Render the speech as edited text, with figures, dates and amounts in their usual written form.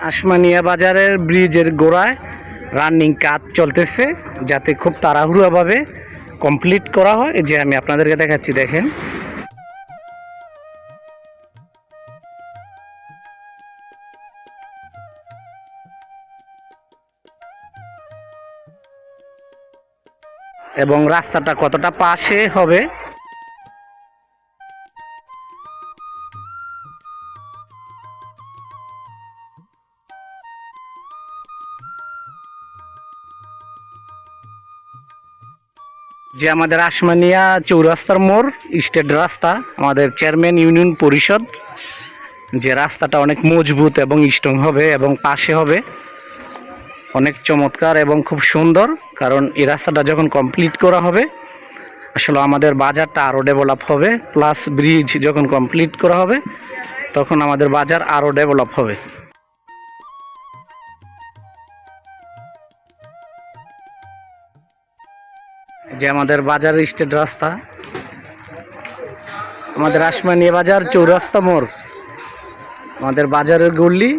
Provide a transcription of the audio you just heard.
আসমানিয়া বাজারের ব্রিজের গোড়ায় রানিং কাজ চলতেছে, যাতে খুব তাড়াহুড়োভাবে কমপ্লিট করা হয়। যে আমি আপনাদেরকে দেখাচ্ছি, দেখেন। এবং রাস্তাটা কতটা পাশে হবে, যে আমাদের আসমানিয়া চৌরাস্তার মোড় স্টেট রাস্তা, আমাদের চেয়ারম্যান ইউনিয়ন পরিষদ, যে রাস্তাটা অনেক মজবুত এবং স্ট্রং হবে এবং পাশে হবে, অনেক চমৎকার এবং খুব সুন্দর। কারণ এই রাস্তাটা যখন কমপ্লিট করা হবে, আসলে আমাদের বাজারটা আরও ডেভেলপ হবে। প্লাস ব্রিজ যখন কমপ্লিট করা হবে, তখন আমাদের বাজার আরও ডেভেলপ হবে। যে আমাদের বাজারের স্টেট রাস্তা, আমাদের আসমানিয়া বাজার চৌরাস্তা মোড়, আমাদের বাজারের গল্লি।